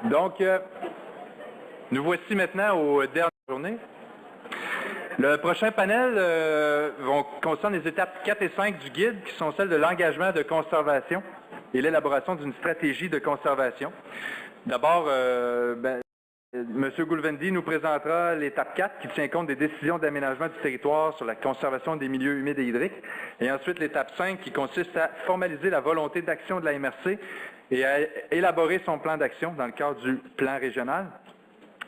Donc, nous voici maintenant aux dernières journées. Le prochain panel concerne les étapes 4 et 5 du guide, qui sont celles de l'engagement de conservation et l'élaboration d'une stratégie de conservation. D'abord, M. Gulvendi nous présentera l'étape 4 qui tient compte des décisions d'aménagement du territoire sur la conservation des milieux humides et hydriques. Et ensuite, l'étape 5 qui consiste à formaliser la volonté d'action de la MRC et à élaborer son plan d'action dans le cadre du plan régional.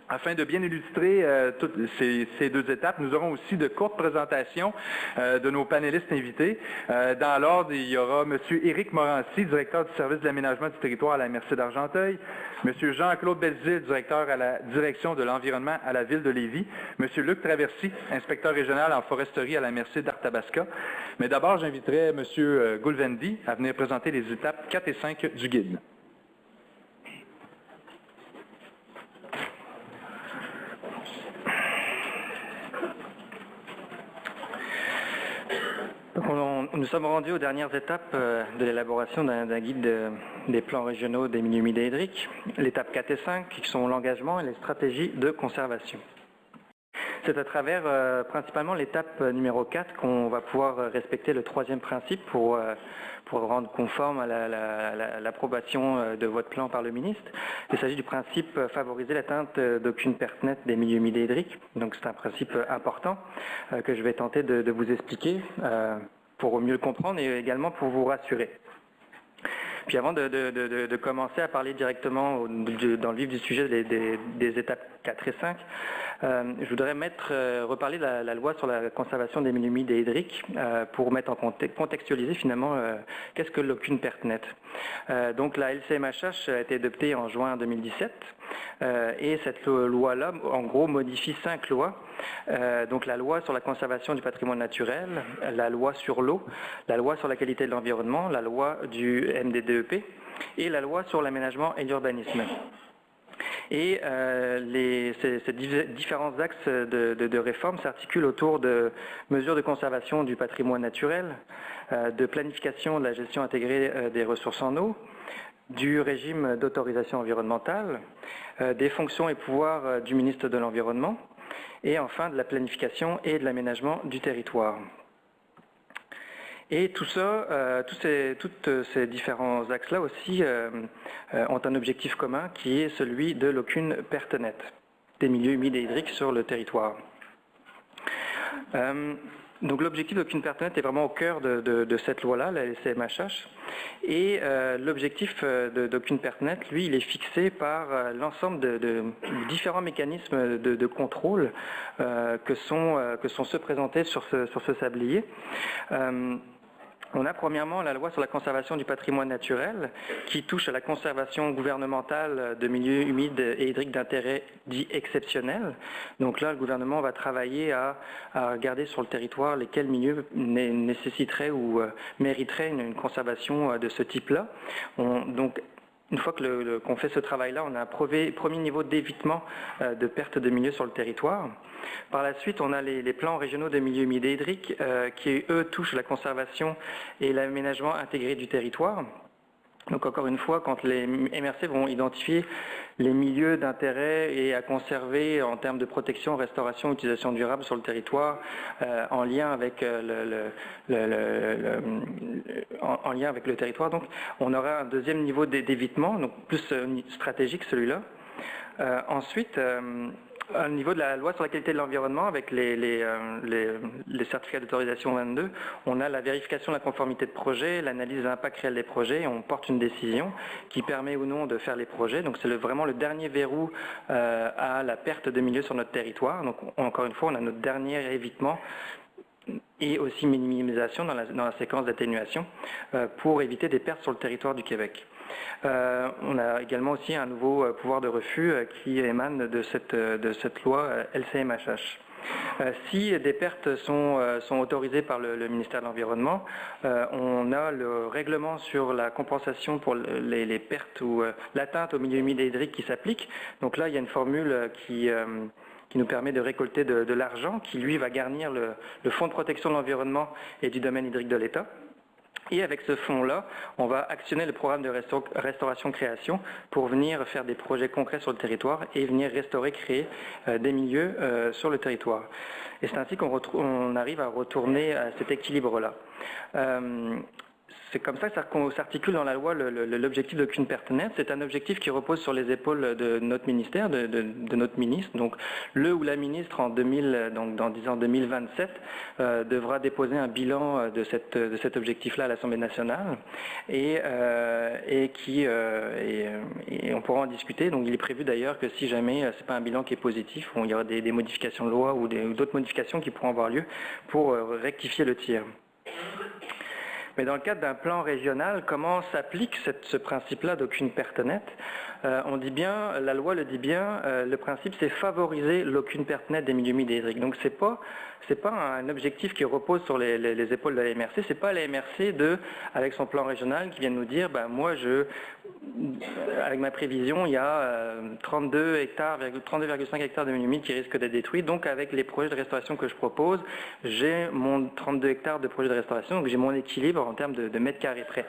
Afin de bien illustrer toutes ces deux étapes, nous aurons aussi de courtes présentations de nos panélistes invités. Dans l'ordre, il y aura M. Éric Morancy, directeur du service de l'aménagement du territoire à la MRC d'Argenteuil, M. Jean-Claude Belzile, directeur à la direction de l'environnement à la ville de Lévis, M. Luc Traversy, inspecteur régional en foresterie à la MRC d'Arthabasca. Mais d'abord, j'inviterai M. Gulvendi à venir présenter les étapes 4 et 5 du guide. Nous sommes rendus aux dernières étapes de l'élaboration d'un guide des plans régionaux des milieux humides et hydriques, l'étape 4 et 5, qui sont l'engagement et les stratégies de conservation. C'est à travers principalement l'étape numéro 4 qu'on va pouvoir respecter le troisième principe pour rendre conforme à l'approbation de votre plan par le ministre. Il s'agit du principe favoriser l'atteinte d'aucune perte nette des milieux humides et hydriques. Donc c'est un principe important que je vais tenter de vous expliquer pour mieux le comprendre et également pour vous rassurer. Puis avant de commencer à parler directement dans le vif du sujet des étapes 4 et 5, je voudrais reparler de la loi sur la conservation des milieux humides et hydriques pour mettre en contextualiser finalement qu'est-ce que l'aucune perte nette. Donc la LCMHH a été adoptée en juin 2017 et cette loi-là, en gros, modifie 5 lois. Donc la loi sur la conservation du patrimoine naturel, la loi sur l'eau, la loi sur la qualité de l'environnement, la loi du MDDEP et la loi sur l'aménagement et l'urbanisme. Et ces différents axes de réforme s'articulent autour de mesures de conservation du patrimoine naturel, de planification de la gestion intégrée des ressources en eau, du régime d'autorisation environnementale, des fonctions et pouvoirs du ministre de l'Environnement, et enfin de la planification et de l'aménagement du territoire. Et tout ça, tous ces différents axes-là aussi ont un objectif commun qui est celui de l'aucune perte nette des milieux humides et hydriques sur le territoire. Donc l'objectif d'aucune perte nette est vraiment au cœur de cette loi-là, la LCMHH. Et l'objectif d'aucune perte nette, lui, il est fixé par l'ensemble de différents mécanismes de contrôle que sont ceux présentés sur ce sablier. On a premièrement la loi sur la conservation du patrimoine naturel qui touche à la conservation gouvernementale de milieux humides et hydriques d'intérêt dit exceptionnel. Donc là, le gouvernement va travailler à regarder sur le territoire lesquels milieux nécessiteraient ou mériteraient une conservation de ce type-là. Donc, une fois qu'on fait ce travail-là, on a un premier niveau d'évitement de perte de milieux sur le territoire. Par la suite, on a les plans régionaux de milieux humides et hydriques qui, eux, touchent la conservation et l'aménagement intégré du territoire. Donc encore une fois, quand les MRC vont identifier les milieux d'intérêt et à conserver en termes de protection, restauration, utilisation durable sur le territoire, en lien avec le territoire, donc on aura un deuxième niveau d'évitement, donc plus stratégique celui-là. Ensuite, au niveau de la loi sur la qualité de l'environnement, avec les certificats d'autorisation 22, on a la vérification de la conformité de projet, l'analyse de l'impact réel des projets, et on porte une décision qui permet ou non de faire les projets. Donc c'est vraiment le dernier verrou à la perte de milieux sur notre territoire. Donc encore une fois, on a notre dernier évitement et aussi minimisation dans la séquence d'atténuation pour éviter des pertes sur le territoire du Québec. On a également aussi un nouveau pouvoir de refus qui émane de cette loi LCMHH. Si des pertes sont autorisées par le ministère de l'Environnement, on a le règlement sur la compensation pour les pertes ou l'atteinte au milieu humide et hydrique qui s'applique. Donc là, il y a une formule qui nous permet de récolter de l'argent qui, lui, va garnir le Fonds de protection de l'environnement et du domaine hydrique de l'État. Et avec ce fonds-là, on va actionner le programme de restauration-création pour venir faire des projets concrets sur le territoire et venir restaurer, créer des milieux sur le territoire. Et c'est ainsi qu'on arrive à retourner à cet équilibre-là. C'est comme ça que ça s'articule dans la loi l'objectif d'aucune perte nette. C'est un objectif qui repose sur les épaules de notre ministère, de notre ministre. Donc le ou la ministre en 2027 devra déposer un bilan de cet objectif-là à l'Assemblée nationale et on pourra en discuter. Donc il est prévu d'ailleurs que si jamais ce n'est pas un bilan qui est positif, il y aura des modifications de loi ou d'autres modifications qui pourront avoir lieu pour rectifier le tir. Mais dans le cadre d'un plan régional, comment s'applique ce principe-là d'aucune perte nette? On dit bien, la loi le dit bien, le principe c'est favoriser l'aucune perte nette des milieux humides et hydriques. Donc c'est pas un objectif qui repose sur les épaules de la MRC, c'est pas la MRC avec son plan régional qui vient de nous dire, moi avec ma prévision, il y a 32,5 hectares de milieux humides qui risquent d'être détruits. Donc avec les projets de restauration que je propose, j'ai mon 32 hectares de projets de restauration, donc j'ai mon équilibre en termes de mètres carrés près.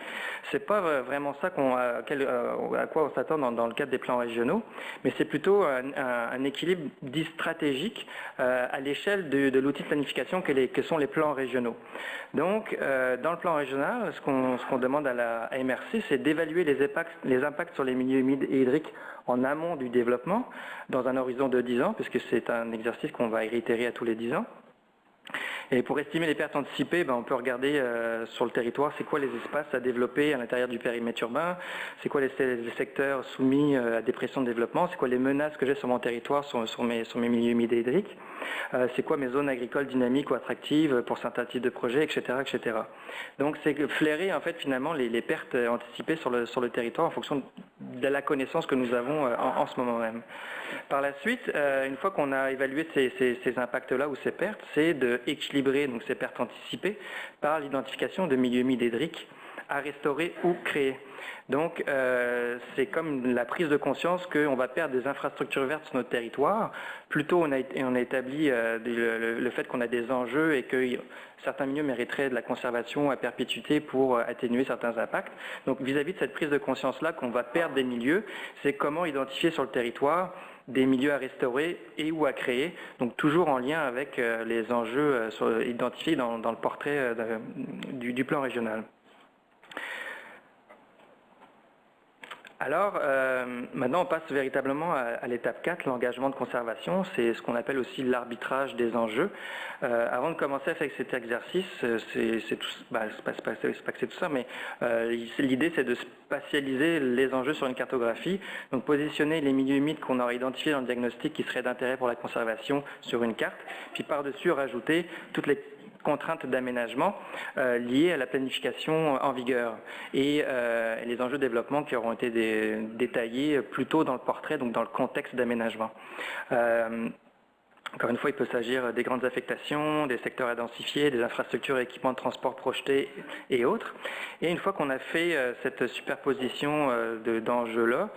C'est pas vraiment ça à quoi on s'attend dans le cadre des plans régionaux, mais c'est plutôt un équilibre dit stratégique à l'échelle de l'outil de planification que sont les plans régionaux. Donc, dans le plan régional, ce qu'on demande à la MRC, c'est d'évaluer les impacts sur les milieux humides et hydriques en amont du développement, dans un horizon de 10 ans, puisque c'est un exercice qu'on va réitérer à tous les 10 ans. Et pour estimer les pertes anticipées, on peut regarder sur le territoire, c'est quoi les espaces à développer à l'intérieur du périmètre urbain, c'est quoi les secteurs soumis à des pressions de développement, c'est quoi les menaces que j'ai sur mon territoire, sur mes milieux humides et hydriques, c'est quoi mes zones agricoles dynamiques ou attractives pour certains types de projets, etc. etc. Donc c'est flairer en fait finalement les pertes anticipées sur le territoire en fonction de la connaissance que nous avons en ce moment même. Par la suite, une fois qu'on a évalué ces impacts-là ou ces pertes, c'est d'équilibrer donc ces pertes anticipées par l'identification de milieux humides et hydriques à restaurer ou créer. Donc, c'est comme la prise de conscience qu'on va perdre des infrastructures vertes sur notre territoire. Plutôt, on a établi le fait qu'on a des enjeux et que certains milieux mériteraient de la conservation à perpétuité pour atténuer certains impacts. Donc, vis-à-vis de cette prise de conscience-là qu'on va perdre des milieux, c'est comment identifier sur le territoire des milieux à restaurer et ou à créer, donc toujours en lien avec les enjeux identifiés dans le portrait du plan régional. Alors, maintenant on passe véritablement à l'étape 4, l'engagement de conservation, c'est ce qu'on appelle aussi l'arbitrage des enjeux. Avant de commencer avec cet exercice, c'est pas que c'est tout ça, mais l'idée c'est de spatialiser les enjeux sur une cartographie, donc positionner les milieux humides qu'on aurait identifiés dans le diagnostic qui seraient d'intérêt pour la conservation sur une carte, puis par-dessus rajouter toutes les contraintes d'aménagement liées à la planification en vigueur et les enjeux de développement qui auront été détaillés plus tôt dans le portrait, donc dans le contexte d'aménagement. Encore une fois, il peut s'agir des grandes affectations, des secteurs à densifier, des infrastructures et équipements de transport projetés et autres. Et une fois qu'on a fait cette superposition d'enjeux-là,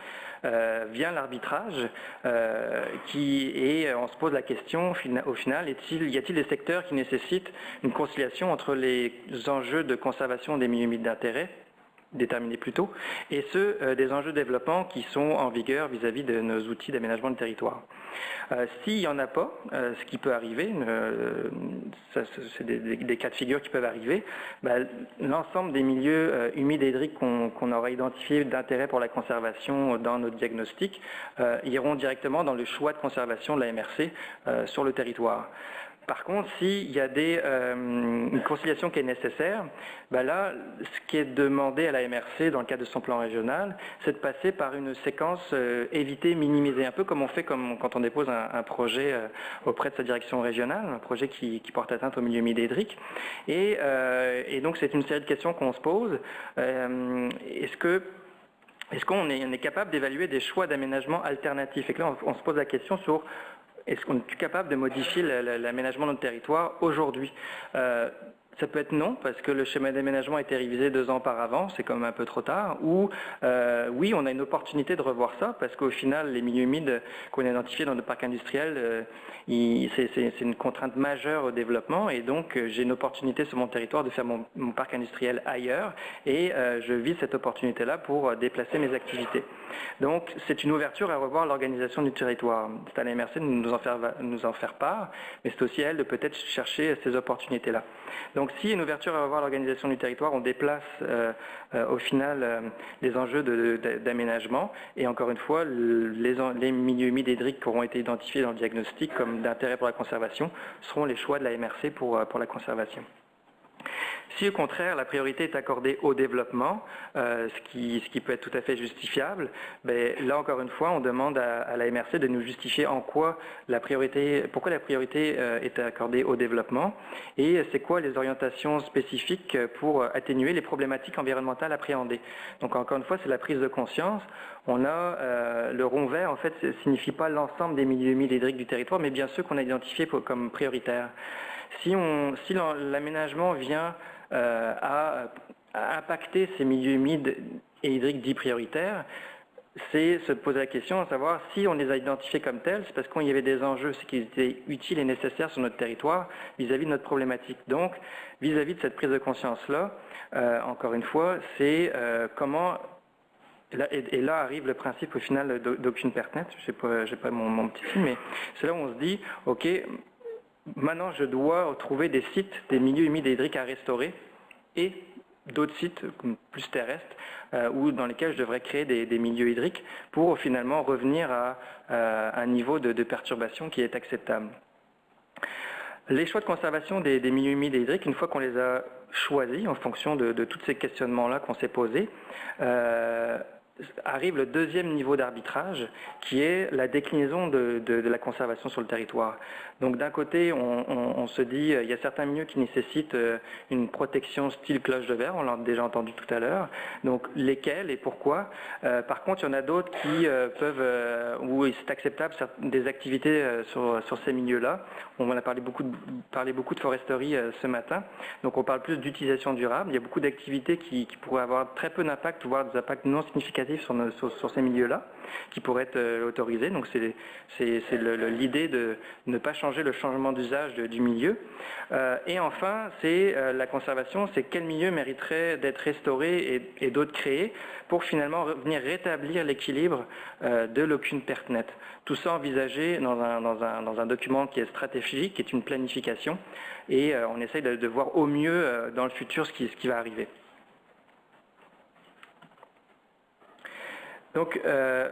vient l'arbitrage on se pose la question au final, y a-t-il des secteurs qui nécessitent une conciliation entre les enjeux de conservation des milieux humides d'intérêt déterminés plus tôt, et ceux des enjeux de développement qui sont en vigueur vis-à-vis de nos outils d'aménagement de territoire. S'il n'y en a pas, ce qui peut arriver, c'est des cas de figure qui peuvent arriver, l'ensemble des milieux humides et hydriques qu'on aura identifiés d'intérêt pour la conservation dans notre diagnostic iront directement dans le choix de conservation de la MRC sur le territoire. Par contre, s'il y a une conciliation qui est nécessaire, là, ce qui est demandé à la MRC dans le cadre de son plan régional, c'est de passer par une séquence éviter, minimiser, un peu comme on fait quand on dépose un projet auprès de sa direction régionale, un projet qui porte atteinte au milieu humide et hydrique. Et donc, c'est une série de questions qu'on se pose. Est-ce qu'on est capable d'évaluer des choix d'aménagement alternatifs? Et que là, on se pose la question sur est-ce qu'on est capable de modifier l'aménagement de notre territoire aujourd'hui? Ça peut être non, parce que le schéma d'aménagement a été révisé 2 ans auparavant, c'est quand même un peu trop tard. Ou oui, on a une opportunité de revoir ça, parce qu'au final, les milieux humides qu'on a identifiés dans le parc industriel, c'est une contrainte majeure au développement, et donc j'ai une opportunité sur mon territoire de faire mon parc industriel ailleurs, et je vise cette opportunité-là pour déplacer mes activités. Donc c'est une ouverture à revoir l'organisation du territoire. C'est à la MRC de nous en faire part, mais c'est aussi à elle de peut-être chercher ces opportunités-là. Donc s'il y a une ouverture à revoir l'organisation du territoire, on déplace au final les enjeux d'aménagement, et encore une fois, les milieux humides hydriques qui auront été identifiés dans le diagnostic comme d'intérêt pour la conservation seront les choix de la MRC pour la conservation. Si au contraire la priorité est accordée au développement, ce qui peut être tout à fait justifiable, là encore une fois on demande à la MRC de nous justifier pourquoi la priorité est accordée au développement et c'est quoi les orientations spécifiques pour atténuer les problématiques environnementales appréhendées. Donc encore une fois c'est la prise de conscience. On a le rond vert en fait ne signifie pas l'ensemble des milieux humides hydriques du territoire mais bien ceux qu'on a identifiés comme prioritaires. Si l'aménagement vient à impacter ces milieux humides et hydriques dits prioritaires, c'est se poser la question de savoir si on les a identifiés comme tels, c'est parce qu'il y avait des enjeux, c'est qu'ils étaient utiles et nécessaires sur notre territoire vis-à-vis de notre problématique. Donc, vis-à-vis de cette prise de conscience-là, encore une fois, c'est comment... Et là arrive le principe au final d'aucune pertinence, je n'ai pas mon petit film, mais c'est là où on se dit, ok, maintenant, je dois trouver des sites, des milieux humides et hydriques à restaurer et d'autres sites plus terrestres ou dans lesquels je devrais créer des milieux hydriques pour finalement revenir à un niveau de perturbation qui est acceptable. Les choix de conservation des milieux humides et hydriques, une fois qu'on les a choisis en fonction de tous ces questionnements-là qu'on s'est posés, arrive le deuxième niveau d'arbitrage qui est la déclinaison de la conservation sur le territoire. Donc d'un côté, on se dit il y a certains milieux qui nécessitent une protection style cloche de verre, on l'a déjà entendu tout à l'heure. Donc lesquels et pourquoi. Par contre, il y en a d'autres qui où c'est acceptable des activités sur ces milieux-là. On a parlé beaucoup de foresterie ce matin. Donc on parle plus d'utilisation durable. Il y a beaucoup d'activités qui pourraient avoir très peu d'impact, voire des impacts non significatifs sur ces milieux-là, qui pourraient être autorisés. Donc c'est l'idée de ne pas changer le changement d'usage du milieu. Et enfin, c'est la conservation, c'est quel milieu mériterait d'être restauré et d'autres créés pour finalement venir rétablir l'équilibre de l'aucune perte nette. Tout ça envisagé dans un document qui est stratégique, qui est une planification, et on essaye de voir au mieux dans le futur ce qui va arriver. Donc, je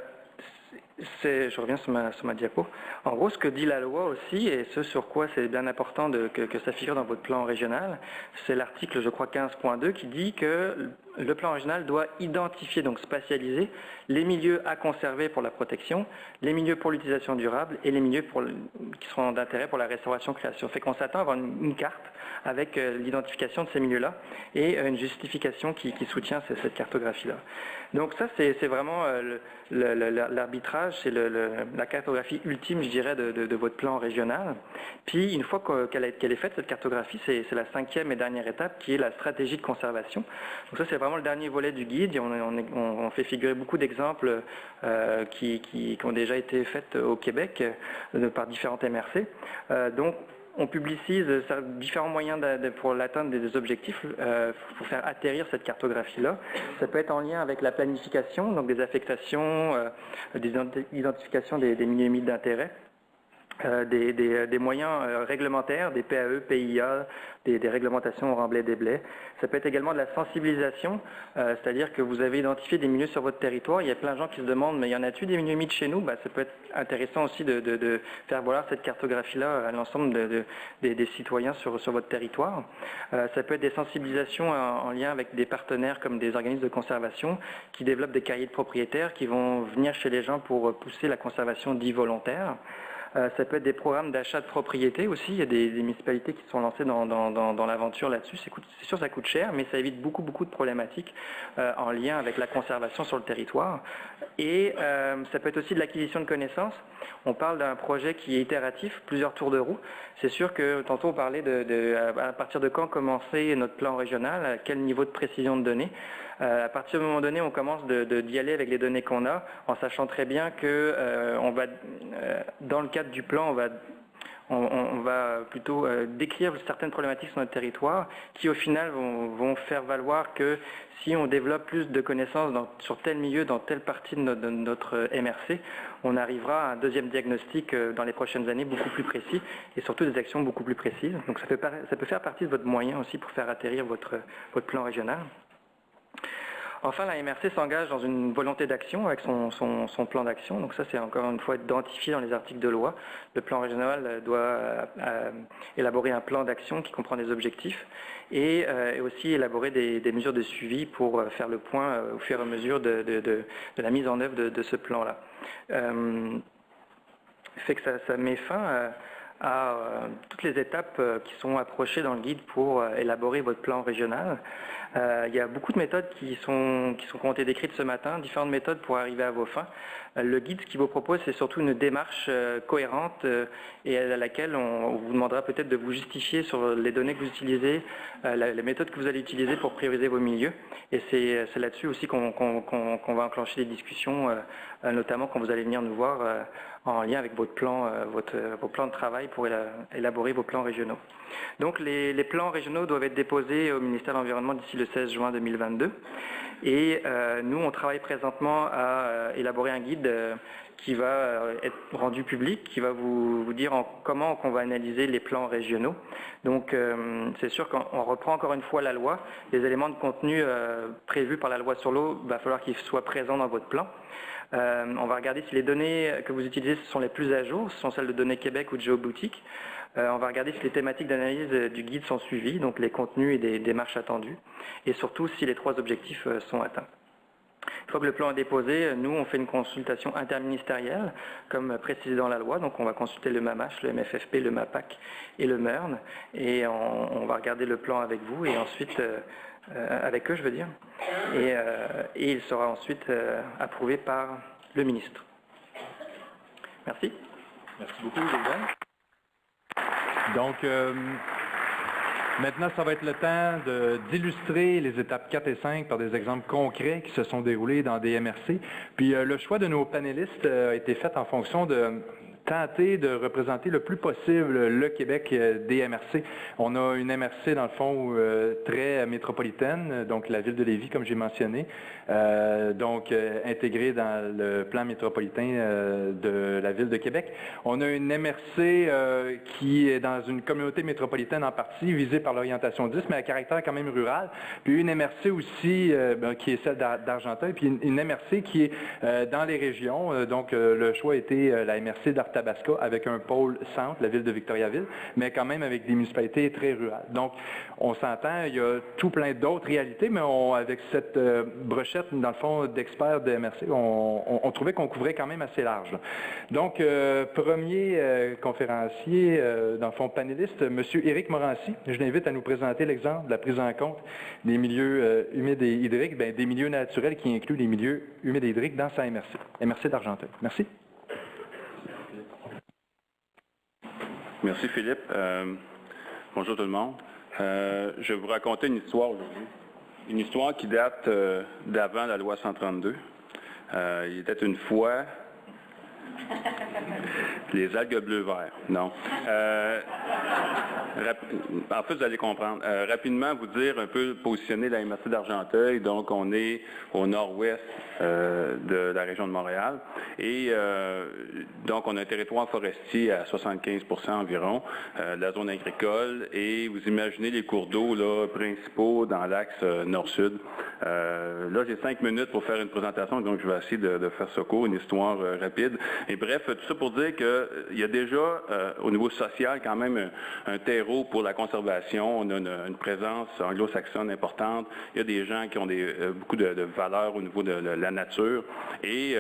reviens sur ma diapo. En gros, ce que dit la loi aussi, et ce sur quoi c'est bien important que ça figure dans votre plan régional, c'est l'article, je crois, 15.2 qui dit que le plan régional doit identifier, donc spatialiser, les milieux à conserver pour la protection, les milieux pour l'utilisation durable et les milieux qui seront d'intérêt pour la restauration-création. Fait qu'on s'attend à avoir une carte avec l'identification de ces milieux-là et une justification qui soutient cette cartographie-là. Donc ça, c'est vraiment l'arbitrage, c'est la cartographie ultime, je dirais, de votre plan régional. Puis, une fois qu'elle est faite, cette cartographie, c'est la 5e et dernière étape, qui est la stratégie de conservation. Donc ça, c'est vraiment le dernier volet du guide. Et on fait figurer beaucoup d'exemples qui ont déjà été faits au Québec par différentes MRC. Donc, on publicise différents moyens pour l'atteinte des objectifs, pour faire atterrir cette cartographie-là. Ça peut être en lien avec la planification, donc des affectations, des identifications des milieux humides d'intérêt, des moyens réglementaires, des PAE, PIA, des réglementations au remblai des blés. Ça peut être également de la sensibilisation, c'est-à-dire que vous avez identifié des milieux sur votre territoire, il y a plein de gens qui se demandent, mais y en a-t-il des milieux humides chez nous? Ça peut être intéressant aussi de faire voir cette cartographie-là à l'ensemble des citoyens sur votre territoire. Ça peut être des sensibilisations en lien avec des partenaires comme des organismes de conservation qui développent des cahiers de propriétaires qui vont venir chez les gens pour pousser la conservation dite volontaire. Ça peut être des programmes d'achat de propriété aussi. Il y a des municipalités qui sont lancées dans l'aventure là-dessus. C'est sûr, ça coûte cher, mais ça évite beaucoup de problématiques en lien avec la conservation sur le territoire. Et ça peut être aussi de l'acquisition de connaissances. On parle d'un projet qui est itératif, plusieurs tours de roue. C'est sûr que tantôt on parlait à partir de quand commencer notre plan régional, à quel niveau de précision de données. À partir d'un moment donné, on commence d'y aller avec les données qu'on a, en sachant très bien que dans le cadre du plan, on va plutôt décrire certaines problématiques sur notre territoire qui au final vont faire valoir que si on développe plus de connaissances sur tel milieu, dans telle partie de notre MRC, on arrivera à un deuxième diagnostic dans les prochaines années beaucoup plus précis et surtout des actions beaucoup plus précises. Donc ça peut faire partie de votre moyen aussi pour faire atterrir votre plan régional. Enfin, la MRC s'engage dans une volonté d'action avec son plan d'action. Donc ça, c'est encore une fois identifié dans les articles de loi. Le plan régional doit élaborer un plan d'action qui comprend des objectifs et aussi élaborer des mesures de suivi pour faire le point au fur et à mesure de la mise en œuvre de ce plan-là. Fait que ça met fin à toutes les étapes qui sont approchées dans le guide pour élaborer votre plan régional. Il y a beaucoup de méthodes qui ont été décrites ce matin, différentes méthodes pour arriver à vos fins. Le guide, ce qu'il vous propose, c'est surtout une démarche cohérente et à laquelle on vous demandera peut-être de vous justifier sur les données que vous utilisez, les méthodes que vous allez utiliser pour prioriser vos milieux. Et c'est là-dessus aussi qu'on va enclencher des discussions, notamment quand vous allez venir nous voir en lien avec votre plan, vos plans de travail pour élaborer vos plans régionaux. Donc les plans régionaux doivent être déposés au ministère de l'Environnement d'ici le 16 juin 2022. Et nous, on travaille présentement à élaborer un guide qui va être rendu public, qui va vous dire comment on va analyser les plans régionaux. Donc c'est sûr qu'on reprend encore une fois la loi. Les éléments de contenu prévus par la loi sur l'eau, il va falloir qu'ils soient présents dans votre plan. On va regarder si les données que vous utilisez sont les plus à jour, ce sont celles de Données Québec ou de Géoboutique. On va regarder si les thématiques d'analyse du guide sont suivies, donc les contenus et des démarches attendues, et surtout si les 3 objectifs sont atteints. Une fois que le plan est déposé, nous, on fait une consultation interministérielle, comme précisé dans la loi. Donc, on va consulter le MAMACH, le MFFP, le MAPAC et le MERN. Et on va regarder le plan avec vous et ensuite, avec eux, je veux dire. Et il sera ensuite approuvé par le ministre. Merci. Merci beaucoup, Joseph. Donc, maintenant, ça va être le temps d'illustrer les étapes 4 et 5 par des exemples concrets qui se sont déroulés dans des MRC. Puis le choix de nos panélistes a été fait en fonction de tenter de représenter le plus possible le Québec des MRC. On a une MRC, dans le fond, très métropolitaine, donc la ville de Lévis, comme j'ai mentionné, donc intégrée dans le plan métropolitain de la ville de Québec. On a une MRC qui est dans une communauté métropolitaine en partie, visée par l'orientation 10, mais à caractère quand même rural. Puis une MRC aussi, qui est celle d'Argenteuil, puis une MRC qui est dans les régions. Donc le choix a été la MRC d'Artabasca, avec un pôle centre, la ville de Victoriaville, mais quand même avec des municipalités très rurales. Donc, on s'entend, il y a tout plein d'autres réalités, mais avec cette brochette, dans le fond, d'experts de MRC, on trouvait qu'on couvrait quand même assez large. Donc, premier conférencier, dans le fond, panéliste, M. Éric Morancy. Je l'invite à nous présenter l'exemple de la prise en compte des milieux humides et hydriques, des milieux naturels qui incluent les milieux humides et hydriques dans sa MRC. MRC d'Argenteuil. Merci. Merci Philippe. Bonjour tout le monde. Je vais vous raconter une histoire aujourd'hui. Une histoire qui date d'avant la loi 132. Il était une fois les algues bleu-vert. Non. En fait, vous allez comprendre. Rapidement, vous dire un peu positionner la MRC d'Argenteuil. Donc, on est au nord-ouest de la région de Montréal. Et donc, on a un territoire forestier à 75% environ, la zone agricole. Et vous imaginez les cours d'eau là, principaux dans l'axe nord-sud. Là, j'ai 5 minutes pour faire une présentation, donc je vais essayer de faire ce cours, une histoire rapide. Et bref, tout ça pour dire qu'il y a déjà, au niveau social, quand même un terreau pour la conservation. On a une présence anglo-saxonne importante. Il y a des gens qui ont beaucoup de valeurs au niveau de la nature. Et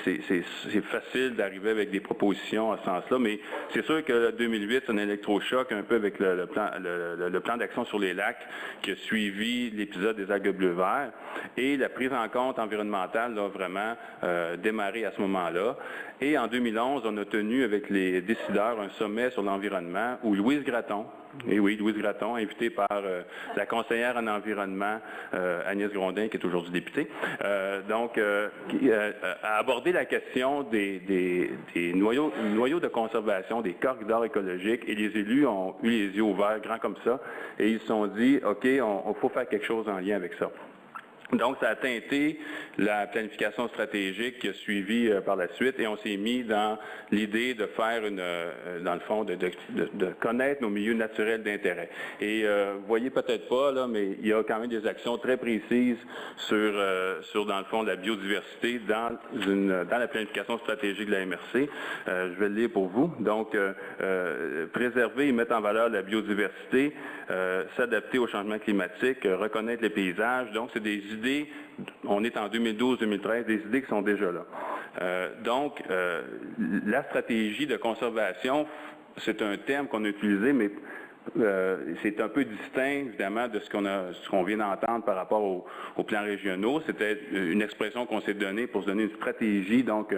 c'est facile d'arriver avec des propositions à ce sens-là. Mais c'est sûr que 2008, c'est un électrochoc un peu avec le plan d'action sur les lacs qui a suivi l'épisode des algues bleu-vert. Et la prise en compte environnementale a vraiment démarré à ce moment-là. Et en 2011, on a tenu avec les décideurs un sommet sur l'environnement où Louise Gratton, et oui, Louise Gratton, invitée par la conseillère en environnement Agnès Grondin, qui est aujourd'hui députée, a abordé la question des noyaux de conservation, des corridors écologiques, et les élus ont eu les yeux ouverts, grands comme ça, et ils se sont dit, OK, on faut faire quelque chose en lien avec ça. Donc, ça a teinté la planification stratégique qui a suivi par la suite et on s'est mis dans l'idée de faire dans le fond, de connaître nos milieux naturels d'intérêt. Et vous voyez peut-être pas, là, mais il y a quand même des actions très précises sur dans le fond, la biodiversité dans la planification stratégique de la MRC. Je vais le lire pour vous. Donc, préserver et mettre en valeur la biodiversité, s'adapter au changement climatique, reconnaître les paysages. Donc, c'est des idées, on est en 2012-2013, des idées qui sont déjà là. La stratégie de conservation, c'est un terme qu'on a utilisé, mais c'est un peu distinct, évidemment, de ce qu'on vient d'entendre par rapport aux plans régionaux. C'était une expression qu'on s'est donnée pour se donner une stratégie, donc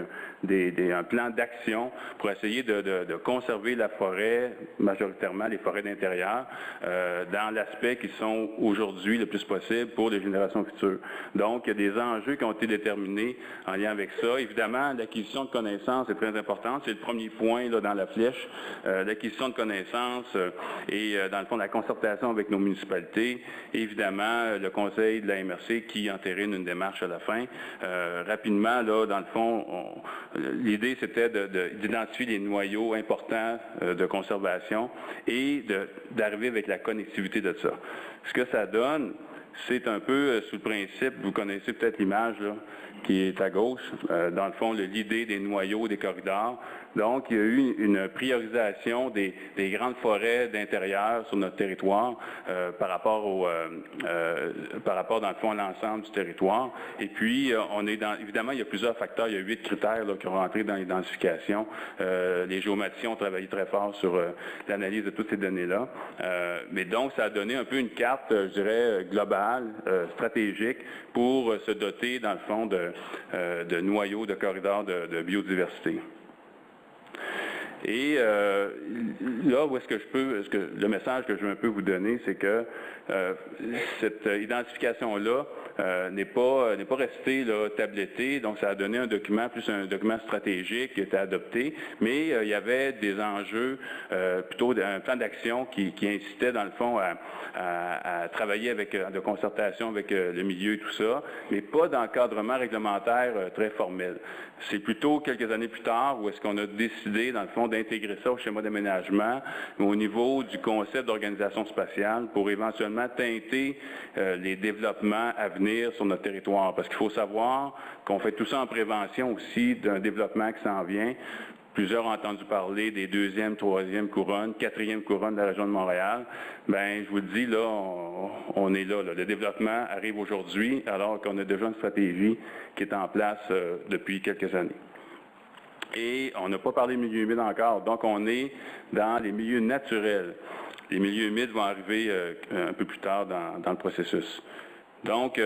un plan d'action pour essayer de conserver la forêt, majoritairement les forêts d'intérieur, dans l'aspect qui sont aujourd'hui le plus possible pour les générations futures. Donc, il y a des enjeux qui ont été déterminés en lien avec ça. Évidemment, l'acquisition de connaissances est très importante. C'est le premier point là, dans la flèche. L'acquisition de connaissances et dans le fond, la concertation avec nos municipalités. Évidemment, le conseil de la MRC qui entérine une démarche à la fin. Rapidement, là, dans le fond, l'idée, c'était d'identifier les noyaux importants de conservation et d'arriver avec la connectivité de ça. Ce que ça donne, c'est un peu sous le principe, vous connaissez peut-être l'image là, qui est à gauche, dans le fond, l'idée des noyaux, des corridors. Donc, il y a eu une priorisation des grandes forêts d'intérieur sur notre territoire par rapport, dans le fond, à l'ensemble du territoire. Et puis, évidemment, il y a plusieurs facteurs. Il y a 8 critères là, qui ont rentré dans l'identification. Les géomaticiens ont travaillé très fort sur l'analyse de toutes ces données-là. Mais donc, ça a donné un peu une carte, je dirais, globale, stratégique, pour se doter, dans le fond, de noyaux, de corridors de biodiversité. Et là, où est-ce que le message que je veux un peu vous donner, c'est que cette identification-là n'est pas restée là, tablettée, donc ça a donné un document, plus un document stratégique qui a été adopté, mais il y avait des enjeux, plutôt un plan d'action qui incitait dans le fond à travailler de concertation avec le milieu et tout ça, mais pas d'encadrement réglementaire très formel. C'est plutôt quelques années plus tard où est-ce qu'on a décidé, dans le fond, d'intégrer ça au schéma d'aménagement au niveau du concept d'organisation spatiale pour éventuellement teinter les développements à venir sur notre territoire. Parce qu'il faut savoir qu'on fait tout ça en prévention aussi d'un développement qui s'en vient. Plusieurs ont entendu parler des 2e, 3e couronnes, 4e couronnes de la région de Montréal. Bien, je vous le dis, là, on est là. Le développement arrive aujourd'hui, alors qu'on a déjà une stratégie qui est en place depuis quelques années. Et on n'a pas parlé de milieux humides encore, donc on est dans les milieux naturels. Les milieux humides vont arriver un peu plus tard dans le processus. Donc,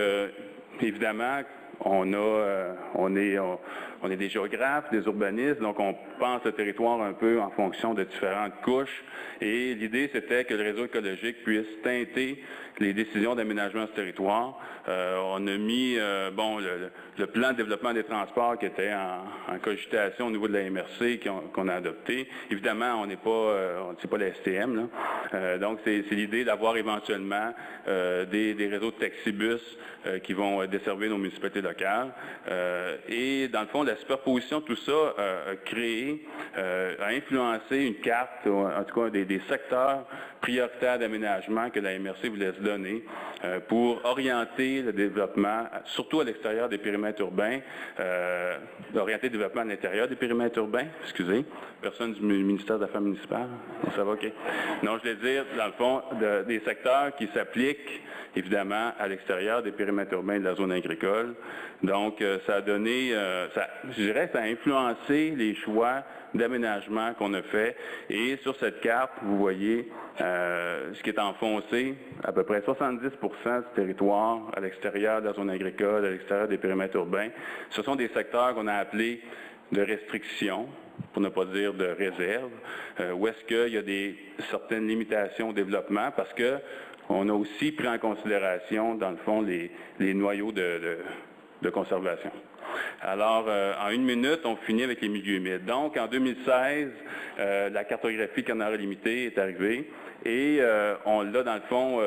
évidemment, on est des géographes, des urbanistes, donc on pense le territoire un peu en fonction de différentes couches. Et l'idée, c'était que le réseau écologique puisse teinter les décisions d'aménagement du territoire. On a mis le plan de développement des transports qui était en cogitation au niveau de la MRC qu'on a adopté. Évidemment, on n'est pas la STM, là. Donc, c'est l'idée d'avoir éventuellement des réseaux de taxibus qui vont desservir nos municipalités locales. Et dans le fond, la superposition de tout ça a influencé une carte, en tout cas des secteurs prioritaires d'aménagement que la MRC voulait se donner. pour orienter le développement, surtout à l'extérieur des périmètres urbains, orienter le développement à l'intérieur des périmètres urbains, excusez, personne du ministère des Affaires municipales, ça va, OK. Non, je voulais dire, dans le fond, des secteurs qui s'appliquent évidemment à l'extérieur des périmètres urbains de la zone agricole. Donc, ça a donné, je dirais, ça a influencé les choix d'aménagement qu'on a fait. Et sur cette carte, vous voyez ce qui est en foncé, à peu près 70% du territoire à l'extérieur de la zone agricole, à l'extérieur des périmètres urbains. Ce sont des secteurs qu'on a appelés de restriction, pour ne pas dire de réserve, où est-ce qu'il y a certaines limitations au développement, parce que on a aussi pris en considération, dans le fond, les noyaux de conservation. Alors, en 1 minute, on finit avec les milieux humides. Donc, en 2016, la cartographie Canara Limitée est arrivée et on l'a, dans le fond,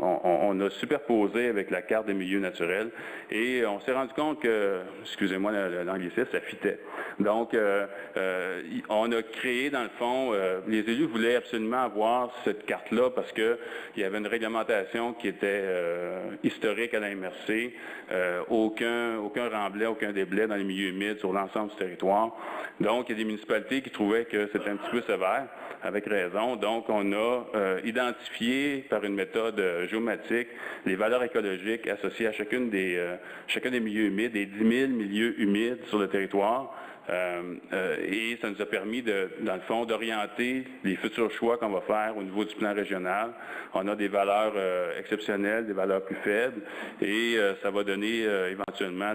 on a superposé avec la carte des milieux naturels et on s'est rendu compte que, excusez-moi l'anglicisme, ça fitait. Donc, on a créé, dans le fond, les élus voulaient absolument avoir cette carte-là parce qu'il y avait une réglementation qui était historique à la MRC, aucun remblai, aucun déblai dans les milieux humides sur l'ensemble du territoire. Donc, il y a des municipalités qui trouvaient que c'était un petit peu sévère, avec raison. Donc, on a identifié par une méthode géomatique les valeurs écologiques associées à chacun des milieux humides, des 10 000 milieux humides sur le territoire. Et ça nous a permis, dans le fond, d'orienter les futurs choix qu'on va faire au niveau du plan régional. On a des valeurs exceptionnelles, des valeurs plus faibles, et ça va donner éventuellement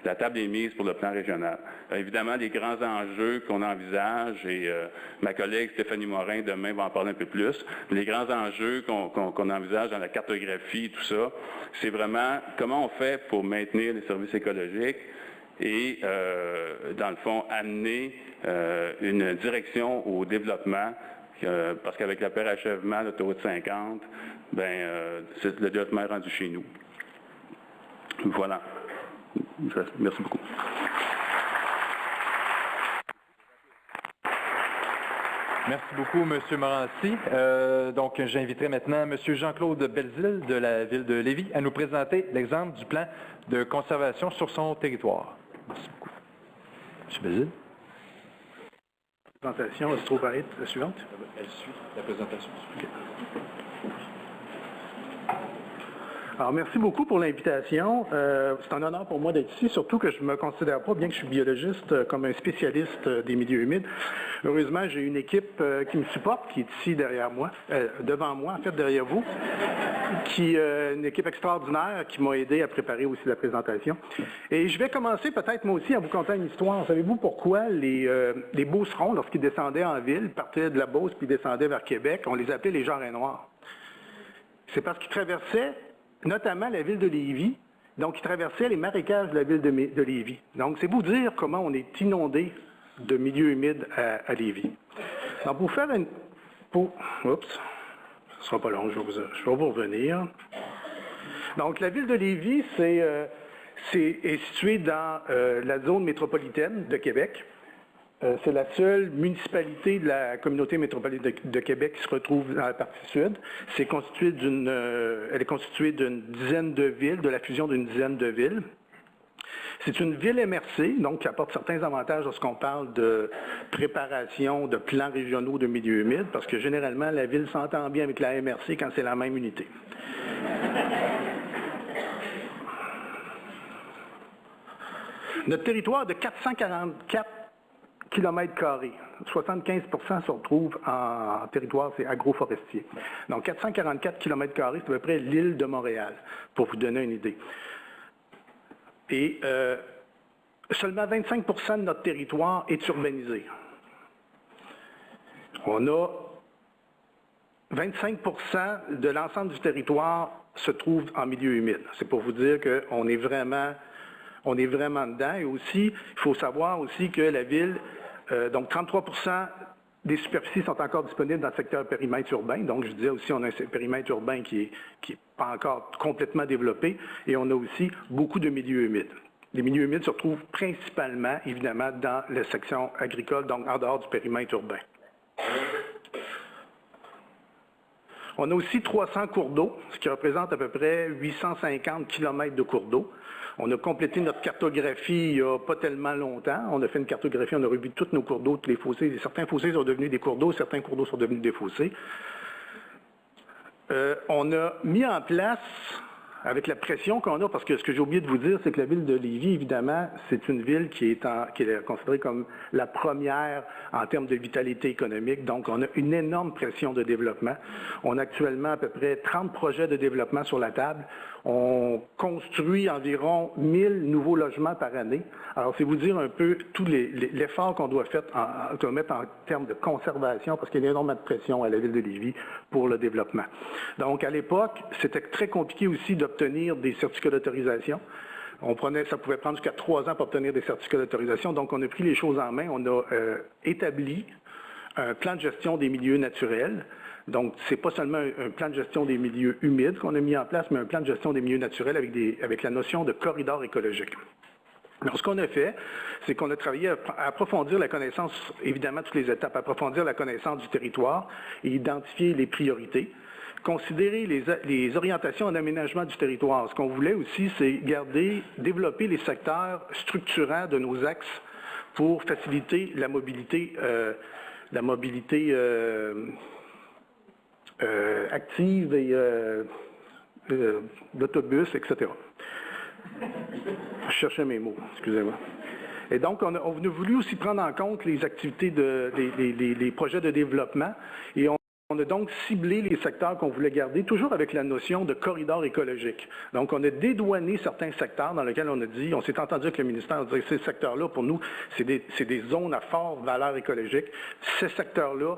la table des mises pour le plan régional. Évidemment, les grands enjeux qu'on envisage, et ma collègue Stéphanie Morin demain va en parler un peu plus, les grands enjeux qu'on envisage dans la cartographie et tout ça, c'est vraiment comment on fait pour maintenir les services écologiques et, dans le fond, amener une direction au développement, parce qu'avec le parachèvement de l'autoroute 50, le développement est rendu chez nous. Voilà. Merci beaucoup. Merci beaucoup, M. Morancy. Donc, j'inviterai maintenant M. Jean-Claude Belzile de la Ville de Lévis à nous présenter l'exemple du plan de conservation sur son territoire. Merci beaucoup. M. Belzile. La présentation, elle se trouve à être la suivante? Elle suit la présentation. Okay. Alors, merci beaucoup pour l'invitation. C'est un honneur pour moi d'être ici, surtout que je ne me considère pas, bien que je suis biologiste, comme un spécialiste des milieux humides. Heureusement, j'ai une équipe qui me supporte, qui est ici derrière moi, devant moi, en fait, derrière vous, une équipe extraordinaire qui m'a aidé à préparer aussi la présentation. Et je vais commencer peut-être moi aussi à vous conter une histoire. Savez-vous pourquoi les Beaucerons, lorsqu'ils descendaient en ville, partaient de la Beauce puis descendaient vers Québec, on les appelait les Jarrets noirs? C'est parce qu'ils traversaient notamment la ville de Lévis, donc ils traversaient les marécages de la ville de Lévis. Donc, c'est vous dire comment on est inondé de milieux humides à Lévis. Donc, pour faire une... Oups, ce ne sera pas long, je vais vous revenir. Donc, la ville de Lévis, est située dans la zone métropolitaine de Québec. C'est la seule municipalité de la communauté métropolitaine de Québec qui se retrouve dans la partie sud. Elle est constituée d'une dizaine de villes, de la fusion d'une dizaine de villes. C'est une ville MRC, donc qui apporte certains avantages lorsqu'on parle de préparation de plans régionaux de milieux humides, parce que généralement, la ville s'entend bien avec la MRC quand c'est la même unité. Notre territoire de 444 km². 75% se retrouvent en territoire, c'est agroforestier. Donc, 444 km², c'est à peu près l'île de Montréal, pour vous donner une idée. Et seulement 25% de notre territoire est urbanisé. On a 25% de l'ensemble du territoire se trouve en milieu humide. C'est pour vous dire qu'on est vraiment dedans. Et aussi, il faut savoir aussi que la ville, donc 33% des superficies sont encore disponibles dans le secteur périmètre urbain. Donc, je disais aussi, on a un périmètre urbain qui est pas encore complètement développé. Et on a aussi beaucoup de milieux humides. Les milieux humides se retrouvent principalement, évidemment, dans la section agricole, donc en dehors du périmètre urbain. On a aussi 300 cours d'eau, ce qui représente à peu près 850 km de cours d'eau. On a complété notre cartographie il n'y a pas tellement longtemps. On a fait une cartographie, on a revu tous nos cours d'eau, tous les fossés. Certains fossés sont devenus des cours d'eau, certains cours d'eau sont devenus des fossés. On a mis en place, avec la pression qu'on a, parce que ce que j'ai oublié de vous dire, c'est que la ville de Lévis, évidemment, c'est une ville qui est considérée comme la première en termes de vitalité économique. Donc, on a une énorme pression de développement. On a actuellement à peu près 30 projets de développement sur la table. On construit environ 1000 nouveaux logements par année. Alors, c'est vous dire un peu tout l'effort qu'on doit mettre en termes de conservation, parce qu'il y a énormément de pression à la ville de Lévis pour le développement. Donc, à l'époque, c'était très compliqué aussi d'obtenir des certificats d'autorisation. Ça pouvait prendre jusqu'à 3 ans pour obtenir des certificats d'autorisation. Donc, on a pris les choses en main. On a établi un plan de gestion des milieux naturels. Donc, ce n'est pas seulement un plan de gestion des milieux humides qu'on a mis en place, mais un plan de gestion des milieux naturels avec la notion de corridor écologique. Alors, ce qu'on a fait, c'est qu'on a travaillé à approfondir la connaissance, évidemment, toutes les étapes, approfondir la connaissance du territoire et identifier les priorités. Considérer les orientations en aménagement du territoire. Ce qu'on voulait aussi, c'est développer les secteurs structurants de nos axes pour faciliter la mobilité active et d'autobus, etc. Je cherchais mes mots, excusez-moi. Et donc, on a voulu aussi prendre en compte les activités, les projets de développement, et on a donc ciblé les secteurs qu'on voulait garder, toujours avec la notion de corridor écologique. Donc, on a dédouané certains secteurs dans lesquels on s'est entendu avec le ministère, on disait que ces secteurs-là, pour nous, c'est des zones à forte valeur écologique. Ces secteurs-là,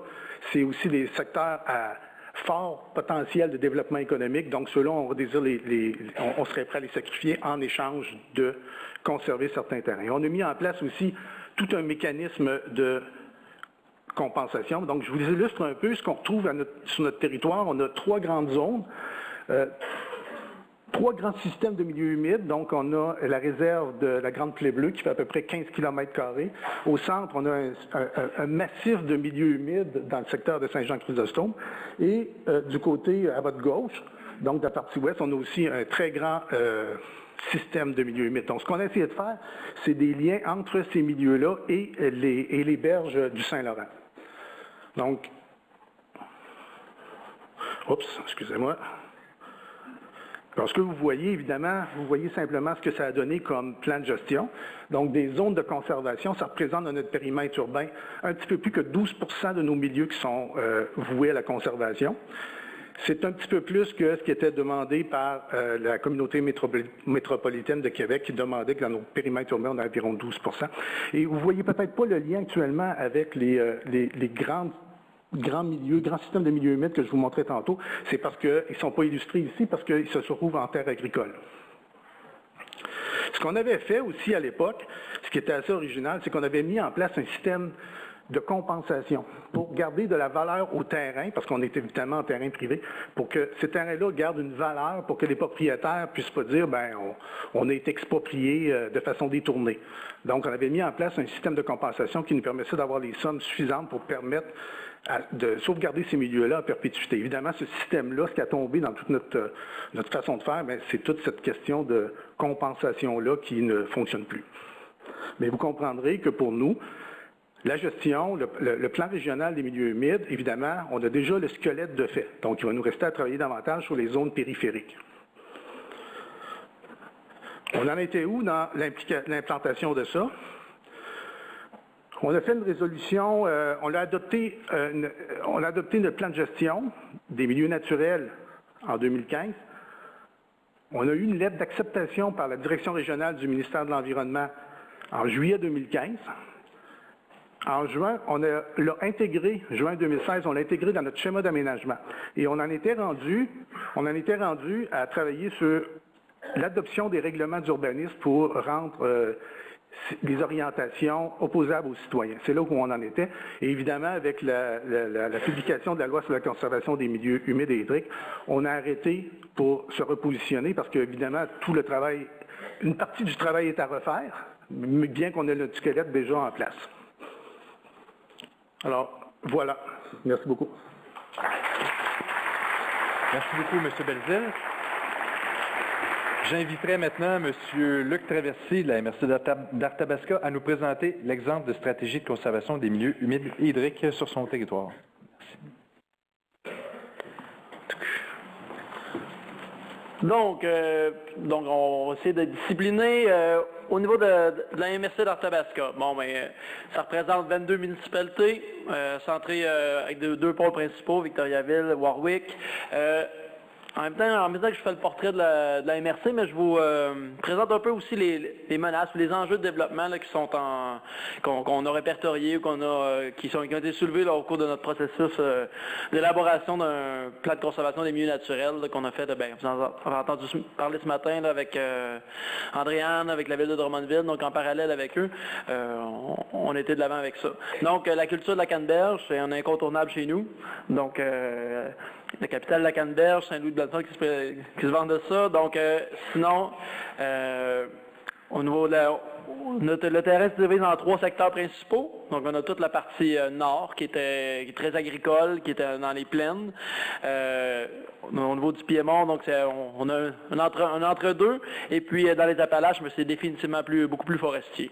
c'est aussi des secteurs à fort potentiel de développement économique. Donc, ceux-là, on serait prêt à les sacrifier en échange de conserver certains terrains. Et on a mis en place aussi tout un mécanisme de compensation. Donc, je vous illustre un peu ce qu'on retrouve sur notre territoire. On a 3 grandes zones, 3 grands systèmes de milieux humides. Donc, on a la réserve de la Grande Plaie Bleue qui fait à peu près 15 km². Au centre, on a un massif de milieux humides dans le secteur de Saint-Jean-Chrysostome. Et du côté à votre gauche, donc de la partie ouest, on a aussi un très grand système de milieux humides. Donc, ce qu'on a essayé de faire, c'est des liens entre ces milieux-là et les berges du Saint-Laurent. Donc, excusez-moi. Alors, ce que vous voyez, évidemment, vous voyez simplement ce que ça a donné comme plan de gestion. Donc, des zones de conservation, ça représente dans notre périmètre urbain un petit peu plus que 12% de nos milieux qui sont voués à la conservation. C'est un petit peu plus que ce qui était demandé par la communauté métropolitaine de Québec qui demandait que dans nos périmètres urbains, on a environ 12%. Et vous ne voyez peut-être pas le lien actuellement avec les grands milieux, grands systèmes de milieux humides que je vous montrais tantôt. C'est parce qu'ils ne sont pas illustrés ici, parce qu'ils se trouvent en terre agricole. Ce qu'on avait fait aussi à l'époque, ce qui était assez original, c'est qu'on avait mis en place un système de compensation pour garder de la valeur au terrain, parce qu'on est évidemment en terrain privé, pour que ces terrains-là gardent une valeur, pour que les propriétaires ne puissent pas dire on est exproprié de façon détournée. Donc, on avait mis en place un système de compensation qui nous permettait d'avoir les sommes suffisantes pour permettre de sauvegarder ces milieux-là à perpétuité. Évidemment, ce système-là, ce qui a tombé dans toute notre façon de faire, c'est toute cette question de compensation-là qui ne fonctionne plus. Mais vous comprendrez que pour nous, la gestion, le plan régional des milieux humides, évidemment, on a déjà le squelette de fait. Donc, il va nous rester à travailler davantage sur les zones périphériques. On en était où dans l'implantation de ça? On a fait une résolution, on a adopté notre plan de gestion des milieux naturels en 2015. On a eu une lettre d'acceptation par la direction régionale du ministère de l'Environnement en juillet 2015. En juin, on l'a intégré, juin 2016, on l'a intégré dans notre schéma d'aménagement. Et on en était rendu à travailler sur l'adoption des règlements d'urbanisme pour rendre les orientations opposables aux citoyens. C'est là où on en était. Et évidemment, avec la publication de la loi sur la conservation des milieux humides et hydriques, on a arrêté pour se repositionner parce qu'évidemment, tout le travail, une partie du travail est à refaire, bien qu'on ait le squelette déjà en place. Alors, voilà. Merci beaucoup. Merci beaucoup, M. Belzile. J'inviterai maintenant M. Luc Traversy de la MRC d'Arthabasca à nous présenter l'exemple de stratégie de conservation des milieux humides et hydriques sur son territoire. Donc, on va essayer de discipliner au niveau de la MRC d'Arthabasca. Bon, ben, ça représente 22 municipalités, centrées avec deux pôles principaux, Victoriaville, Warwick. En même temps que je fais le portrait de la MRC, mais je vous présente un peu aussi les menaces, les enjeux de développement là, qui sont qu'on a répertoriés ou qui ont été soulevés là, au cours de notre processus d'élaboration d'un plan de conservation des milieux naturels là, qu'on a fait. Vous en avez entendu parler ce matin là, avec Andréane, avec la ville de Drummondville, donc en parallèle avec eux, on était de l'avant avec ça. Donc la culture de la canneberge, c'est un incontournable chez nous. Donc la capitale de la canneberge, Saint-Louis-de-Blanton qui se vend de ça. Donc, sinon, au niveau de le terrain se divise en 3 secteurs principaux. Donc, on a toute la partie nord qui est très agricole, qui est dans les plaines. Au niveau du Piémont, donc on a un entre-deux. Et puis, dans les Appalaches, mais c'est définitivement beaucoup plus forestier.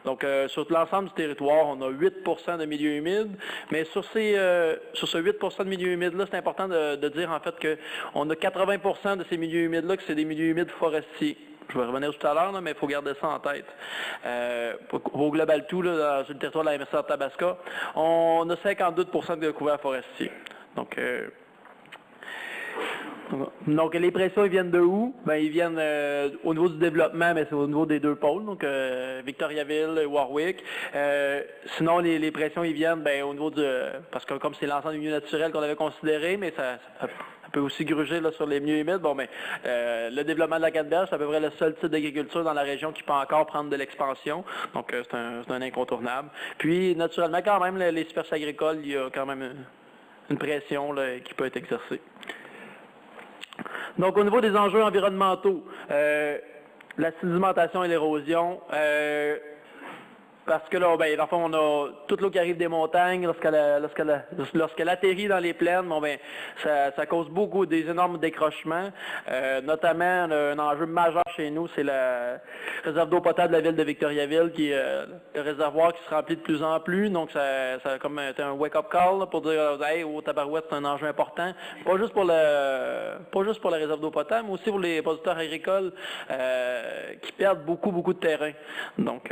Donc, sur l'ensemble du territoire, on a 8 de milieux humides, mais sur ce 8 de milieux humides-là, c'est important de dire en fait qu'on a 80 de ces milieux humides-là que c'est des milieux humides forestiers. Je vais revenir tout à l'heure, mais il faut garder ça en tête. Au global tout, là, sur le territoire de la MRC d'Arthabasca, on a 52 de couverts forestiers. Donc, les pressions, ils viennent de où? Ben, ils viennent au niveau du développement, mais c'est au niveau des deux pôles, donc Victoriaville, Warwick. Sinon, les pressions, ils viennent au niveau parce que comme c'est l'ensemble des milieux naturels qu'on avait considéré, mais ça peut aussi gruger là, sur les milieux humides. Bon, le développement de la canneberge, c'est à peu près le seul type d'agriculture dans la région qui peut encore prendre de l'expansion. Donc, c'est un incontournable. Puis, naturellement, quand même, les superficies agricoles, il y a quand même une pression là, qui peut être exercée. Donc, au niveau des enjeux environnementaux, la sédimentation et l'érosion, parce que là, dans le fond, on a toute l'eau qui arrive des montagnes, lorsqu'elle atterrit dans les plaines, ça cause des énormes décrochements. Notamment, un enjeu majeur chez nous, c'est la réserve d'eau potable de la ville de Victoriaville, qui est le réservoir qui se remplit de plus en plus. Donc, ça a comme été un wake-up call là, pour dire, hey, au tabarouette, c'est un enjeu important. Pas juste pour la réserve d'eau potable, mais aussi pour les producteurs agricoles qui perdent beaucoup de terrain. Donc,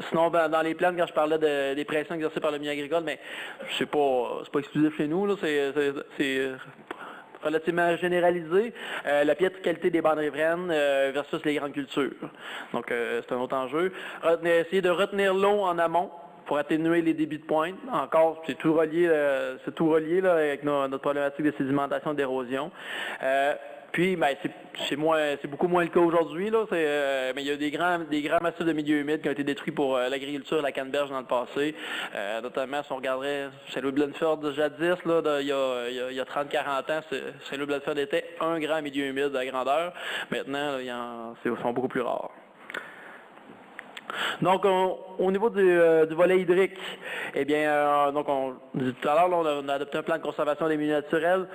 sinon, dans les plaines, quand je parlais des pressions exercées par le milieu agricole, mais c'est pas exclusif chez nous, là, c'est relativement généralisé. La piètre qualité des bandes riveraines versus les grandes cultures. Donc, c'est un autre enjeu. Essayer de retenir l'eau en amont pour atténuer les débits de pointe. Encore, c'est tout relié là, avec notre problématique de sédimentation et d'érosion. Puis, c'est beaucoup moins le cas aujourd'hui, là. Mais il y a des grands massifs de milieux humides qui ont été détruits pour l'agriculture et la canneberge dans le passé. Notamment, si on regarderait Saint-Louis-Blanford jadis, là, il y a 30-40 ans, Saint-Louis-Blanford était un grand milieu humide à grandeur. Maintenant, ils sont beaucoup plus rares. Donc, au niveau du volet hydrique, eh bien, donc on dit tout à l'heure, on a adopté un plan de conservation des milieux naturels.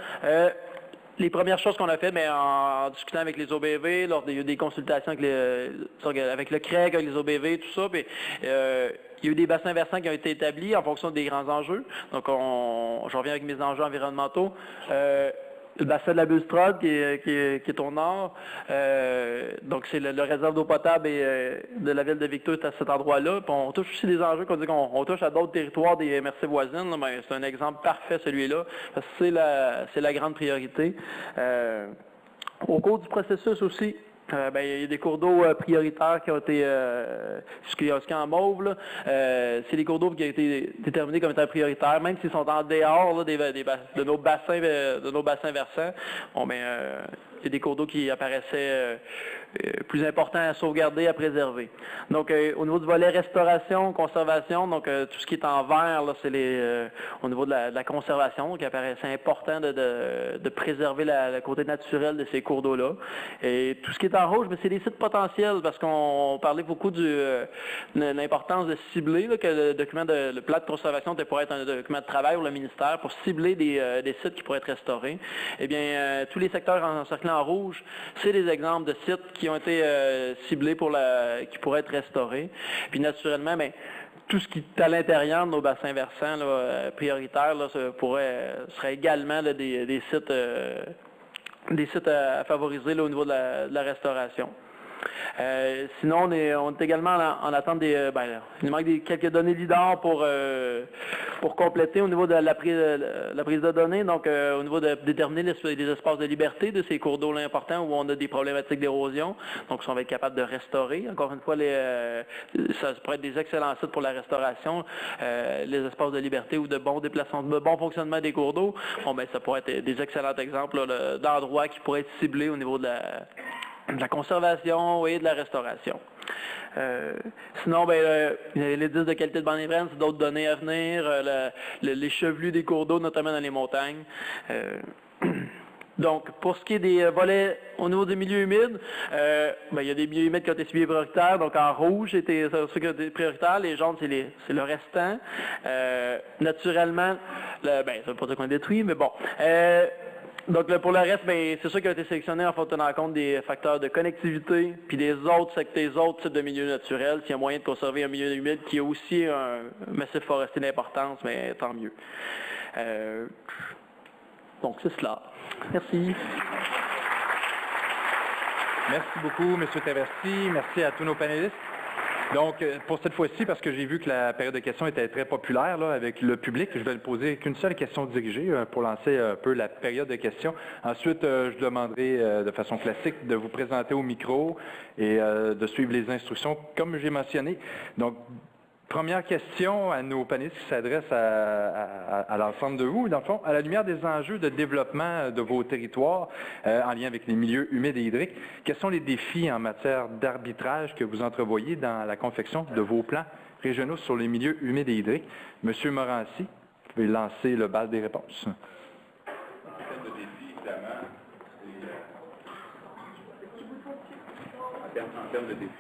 Les premières choses qu'on a fait, en discutant avec les OBV, lors des consultations avec le CREG, avec les OBV, tout ça, puis, il y a eu des bassins versants qui ont été établis en fonction des grands enjeux. Donc, je reviens avec mes enjeux environnementaux. Le bassin de la Bulstrode qui est au nord. Donc, c'est le réserve d'eau potable de la ville de Victo est à cet endroit-là. Puis on touche aussi des enjeux qu'on touche à d'autres territoires des MRC voisines. Là, c'est un exemple parfait, celui-là, parce que c'est la grande priorité. Au cours du processus aussi, il y a des cours d'eau prioritaires qui ont été, ce qu'il y a en mauve, là, c'est des cours d'eau qui ont été déterminés comme étant prioritaires, même s'ils sont en dehors là, de nos bassins versants. Bon, il y a des cours d'eau qui apparaissaient plus importants à sauvegarder, à préserver. Donc, au niveau du volet restauration, conservation, donc tout ce qui est en vert, là, c'est au niveau de la conservation, qui apparaissait important de préserver le côté naturel de ces cours d'eau-là. Et tout ce qui est en rouge, c'est des sites potentiels, parce qu'on parlait beaucoup de l'importance de cibler, là, que le plan de conservation pourrait être un document de travail pour le ministère pour cibler des sites qui pourraient être restaurés. Eh bien, tous les secteurs encerclés en rouge, c'est des exemples de sites qui ont été ciblés qui pourraient être restaurés. Puis naturellement, bien, tout ce qui est à l'intérieur de nos bassins versants là, prioritaires là, serait également là, des sites à favoriser là, au niveau de la restauration. Sinon, on est également en attente il manque quelques données LIDAR pour compléter au niveau de la prise de données, donc au niveau de déterminer les espaces de liberté de ces cours d'eau importants où on a des problématiques d'érosion, donc si on va être capable de restaurer. Encore une fois, ça pourrait être des excellents sites pour la restauration, les espaces de liberté ou de bon déplacement, de bon fonctionnement des cours d'eau. Bon, ben, ça pourrait être des excellents exemples là, d'endroits qui pourraient être ciblés au niveau de la conservation et de la restauration. Sinon, les 10 de qualité de bande évrenne, c'est d'autres données à venir, les chevelus des cours d'eau, notamment dans les montagnes. Donc, pour ce qui est des volets au niveau des milieux humides, il y a des milieux humides qui ont été suivis prioritaires, donc en rouge, c'était ceux qui ont été prioritaires, les jaunes, c'est le restant. Naturellement, ça ne veut pas dire qu'on est détruit, mais bon. Donc pour le reste, c'est ceux qui ont été sélectionnés en tenant compte des facteurs de connectivité, puis des autres types de milieux naturels. S'il y a moyen de conserver un milieu humide qui a aussi un massif forestier d'importance, mais tant mieux. Donc c'est cela. Merci. Merci beaucoup, M. Taversi. Merci à tous nos panélistes. Donc, pour cette fois-ci, parce que j'ai vu que la période de questions était très populaire là, avec le public, je vais le poser qu'une seule question dirigée pour lancer un peu la période de questions. Ensuite, je demanderai de façon classique de vous présenter au micro et de suivre les instructions comme j'ai mentionné. Donc, première question à nos panélistes qui s'adresse à l'ensemble de vous, dans le fond, à la lumière des enjeux de développement de vos territoires en lien avec les milieux humides et hydriques, quels sont les défis en matière d'arbitrage que vous entrevoyez dans la confection de vos plans régionaux sur les milieux humides et hydriques? Monsieur Morancy, vous pouvez lancer le bal des réponses. En termes de défis.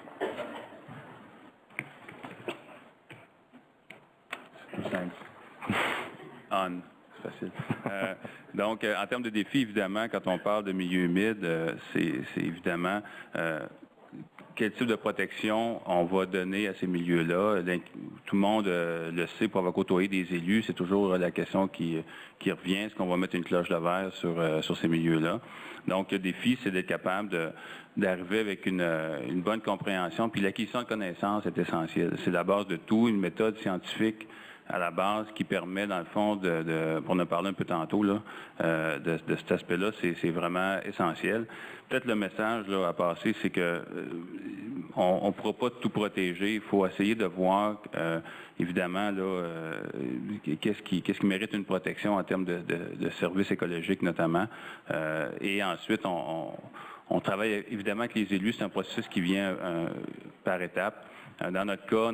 C'est facile. Donc, en termes de défis, évidemment, quand on parle de milieu humide, c'est évidemment quel type de protection on va donner à ces milieux-là. Tout le monde le sait, pour avoir côtoyé des élus, c'est toujours la question qui revient. Est-ce qu'on va mettre une cloche de verre sur ces milieux-là? Donc, le défi, c'est d'être capable d'arriver avec une bonne compréhension. Puis l'acquisition de connaissances est essentielle. C'est la base de tout, une méthode scientifique à la base qui permet, dans le fond, pour en parler un peu tantôt, là, de cet aspect-là, c'est vraiment essentiel. Peut-être le message là, à passer, c'est que on ne pourra pas tout protéger. Il faut essayer de voir, évidemment, là, qu'est-ce qui mérite une protection en termes de services écologiques, notamment. Et ensuite, on travaille évidemment avec les élus. C'est un processus qui vient par étapes. Dans notre cas,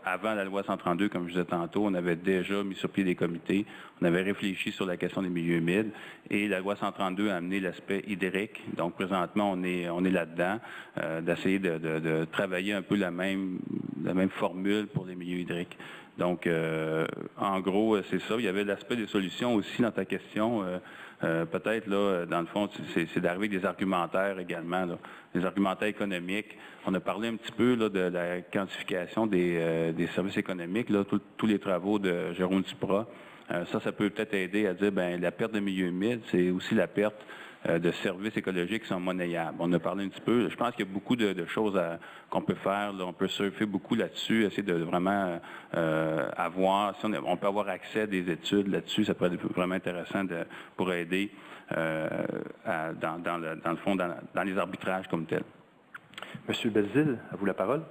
avant la loi 132, comme je disais tantôt, on avait déjà mis sur pied des comités. On avait réfléchi sur la question des milieux humides et la loi 132 a amené l'aspect hydrique. Donc, présentement, on est là-dedans, d'essayer de travailler un peu la même formule pour les milieux hydriques. Donc, en gros, c'est ça. Il y avait l'aspect des solutions aussi dans ta question. Peut-être, là, dans le fond, c'est d'arriver avec des argumentaires également, là, des argumentaires économiques. On a parlé un petit peu là, de la quantification des services économiques, là, tous les travaux de Jérôme Duprat. Ça peut peut-être aider à dire, la perte de milieu humide, c'est aussi la perte de services écologiques qui sont monnayables. On a parlé un petit peu. Je pense qu'il y a beaucoup de choses qu'on peut faire. Là. On peut surfer beaucoup là-dessus, essayer de vraiment avoir, si on peut avoir accès à des études là-dessus, ça pourrait être vraiment intéressant pour aider dans le fond, dans les arbitrages comme tels. Monsieur Belzile, à vous la parole.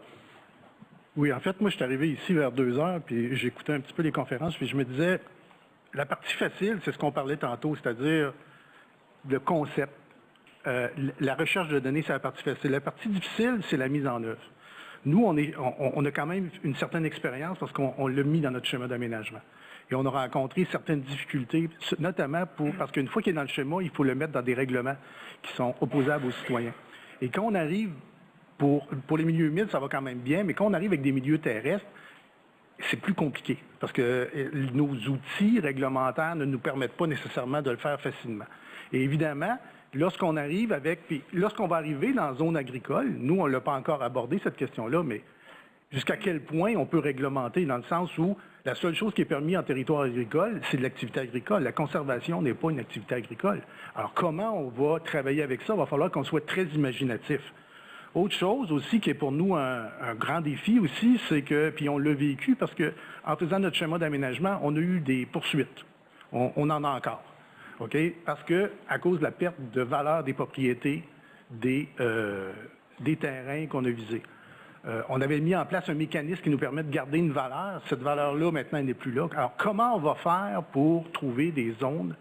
Oui, en fait, moi, je suis arrivé ici vers 2 heures, puis j'écoutais un petit peu les conférences, puis je me disais, la partie facile, c'est ce qu'on parlait tantôt, c'est-à-dire le concept. la recherche de données, c'est la partie facile. La partie difficile, c'est la mise en œuvre. Nous, on a quand même une certaine expérience parce qu'on l'a mis dans notre schéma d'aménagement. Et on a rencontré certaines difficultés, notamment parce qu'une fois qu'il est dans le schéma, il faut le mettre dans des règlements qui sont opposables aux citoyens. Et quand on arrive, pour les milieux humides, ça va quand même bien, mais quand on arrive avec des milieux terrestres, c'est plus compliqué parce que nos outils réglementaires ne nous permettent pas nécessairement de le faire facilement. Et évidemment, lorsqu'on va arriver dans la zone agricole, nous, on ne l'a pas encore abordé, cette question-là, mais jusqu'à quel point on peut réglementer, dans le sens où la seule chose qui est permise en territoire agricole, c'est de l'activité agricole. La conservation n'est pas une activité agricole. Alors, comment on va travailler avec ça? Il va falloir qu'on soit très imaginatif. Autre chose aussi qui est pour nous un grand défi aussi, c'est que, puis on l'a vécu parce qu'en faisant notre schéma d'aménagement, on a eu des poursuites. On en a encore. OK? Parce qu'à cause de la perte de valeur des propriétés des terrains qu'on a visés. On avait mis en place un mécanisme qui nous permet de garder une valeur. Cette valeur-là, maintenant, elle n'est plus là. Alors, comment on va faire pour trouver des zones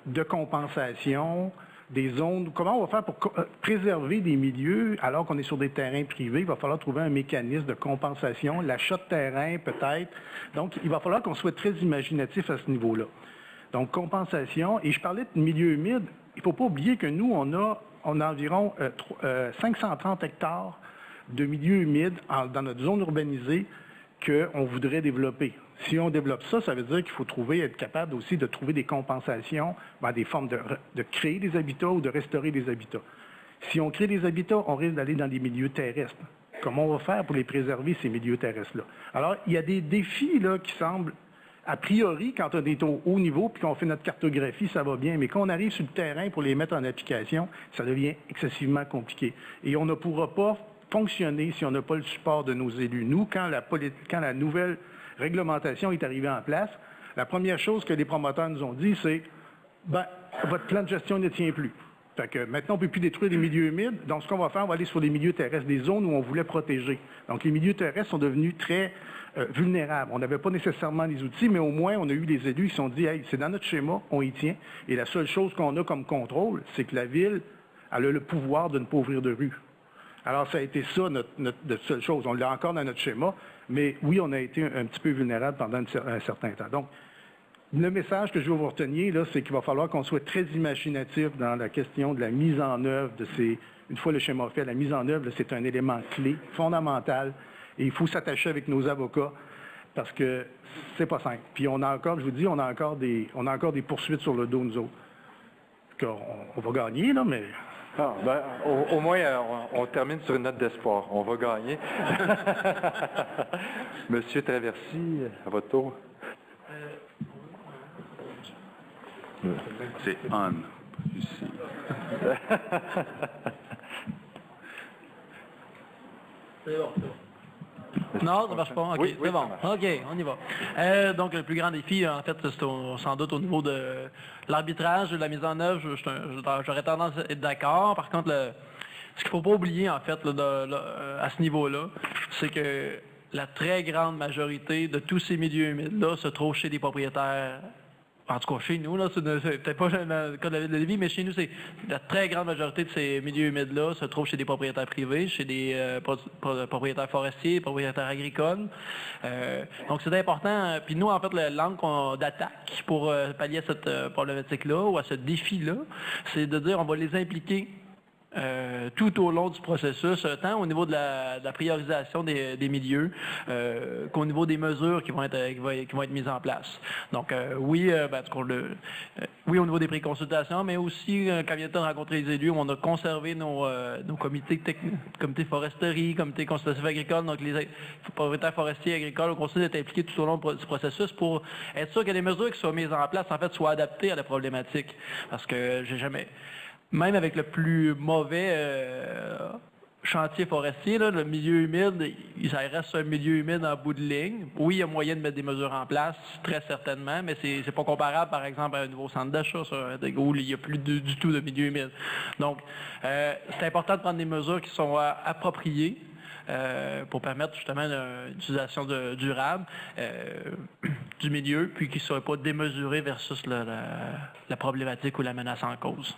de compensation, des zones... Comment on va faire pour préserver des milieux alors qu'on est sur des terrains privés? Il va falloir trouver un mécanisme de compensation, l'achat de terrain peut-être. Donc, il va falloir qu'on soit très imaginatif à ce niveau-là. Donc, compensation. Et je parlais de milieu humide. Il ne faut pas oublier que nous, on a environ 530 hectares de milieux humides dans notre zone urbanisée qu'on voudrait développer. Si on développe ça, ça veut dire qu'il faut être capable aussi de trouver des compensations, des formes de créer des habitats ou de restaurer des habitats. Si on crée des habitats, on risque d'aller dans des milieux terrestres. Comment on va faire pour les préserver, ces milieux terrestres-là? Alors, il y a des défis là, qui semblent, a priori, quand on est au haut niveau puis qu'on fait notre cartographie, ça va bien. Mais quand on arrive sur le terrain pour les mettre en application, ça devient excessivement compliqué. Et on ne pourra pas fonctionner si on n'a pas le support de nos élus. Nous, quand la nouvelle réglementation est arrivée en place, la première chose que les promoteurs nous ont dit, c'est votre plan de gestion ne tient plus. Fait que maintenant, on ne peut plus détruire les milieux humides. Donc, ce qu'on va faire, on va aller sur les milieux terrestres, des zones où on voulait protéger. Donc, les milieux terrestres sont devenus très vulnérables. On n'avait pas nécessairement les outils, mais au moins, on a eu des élus qui se sont dit, hey, c'est dans notre schéma, on y tient. Et la seule chose qu'on a comme contrôle, c'est que la ville, elle a le pouvoir de ne pas ouvrir de rue. Alors, ça a été ça, notre seule chose. On l'a encore dans notre schéma, mais oui, on a été un petit peu vulnérable pendant un certain temps. Donc, le message que je veux vous retenir, là, c'est qu'il va falloir qu'on soit très imaginatif dans la question de la mise en œuvre de ces... Une fois le schéma fait, la mise en œuvre, c'est un élément clé, fondamental, et il faut s'attacher avec nos avocats parce que c'est pas simple. Puis on a encore, je vous dis, on a encore des poursuites sur le dos, nous autres. On va gagner, là, mais... Ah, au moins, on termine sur une note d'espoir. On va gagner. Monsieur Traversy, à votre tour. C'est on, ici. C'est bon. Non, ça ne marche pas. OK, oui, c'est bon. OK, on y va. Donc, le plus grand défi, en fait, c'est sans doute au niveau de l'arbitrage, de la mise en œuvre. J'aurais tendance à être d'accord. Par contre, ce qu'il ne faut pas oublier, en fait, à ce niveau-là, c'est que la très grande majorité de tous ces milieux humides-là se trouvent chez des propriétaires. En tout cas, chez nous, là, c'est peut-être pas le cas de la ville de Lévis, mais chez nous, c'est la très grande majorité de ces milieux humides-là se trouvent chez des propriétaires privés, chez des propriétaires forestiers, propriétaires agricoles. Donc, c'est important. Puis nous, en fait, l'angle d'attaque pour pallier à cette problématique-là ou à ce défi-là, c'est de dire on va les impliquer tout au long du processus, tant au niveau de la priorisation des milieux qu'au niveau des mesures qui vont être mises en place. Donc oui, oui au niveau des préconsultations, mais aussi quand vient le temps de rencontrer les élus, on a conservé nos comités foresterie, comités consultatifs agricoles, donc les propriétaires forestiers et agricoles ont continué d'être impliqués tout au long du processus pour être sûr que les mesures qui soient mises en place, en fait, soient adaptées à la problématique. Parce que même avec le plus mauvais chantier forestier, là, le milieu humide, ça reste un milieu humide en bout de ligne. Oui, il y a moyen de mettre des mesures en place, très certainement, mais c'est pas comparable, par exemple, à un nouveau centre d'achat, où il n'y a plus du tout de milieu humide. Donc, c'est important de prendre des mesures qui sont appropriées pour permettre justement une utilisation durable du milieu, puis qui ne soit pas démesurée versus la problématique ou la menace en cause.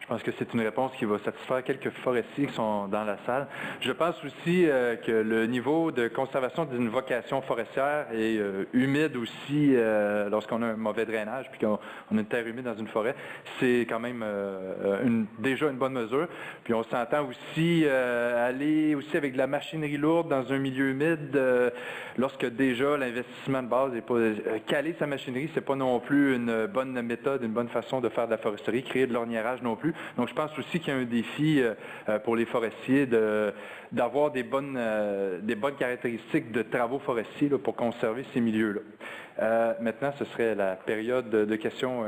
Je pense que c'est une réponse qui va satisfaire quelques forestiers qui sont dans la salle. Je pense aussi que le niveau de conservation d'une vocation forestière est humide aussi lorsqu'on a un mauvais drainage puis qu'on a une terre humide dans une forêt. C'est quand même déjà une bonne mesure. Puis on s'entend aussi aller aussi avec de la machinerie lourde dans un milieu humide lorsque déjà l'investissement de base n'est pas... caler sa machinerie, c'est pas non plus une bonne méthode, une bonne façon de faire de la foresterie, créer de l'orniérage non plus. Donc je pense aussi qu'il y a un défi pour les forestiers d'avoir des bonnes caractéristiques de travaux forestiers là, pour conserver ces milieux-là. Maintenant, ce serait la période de questions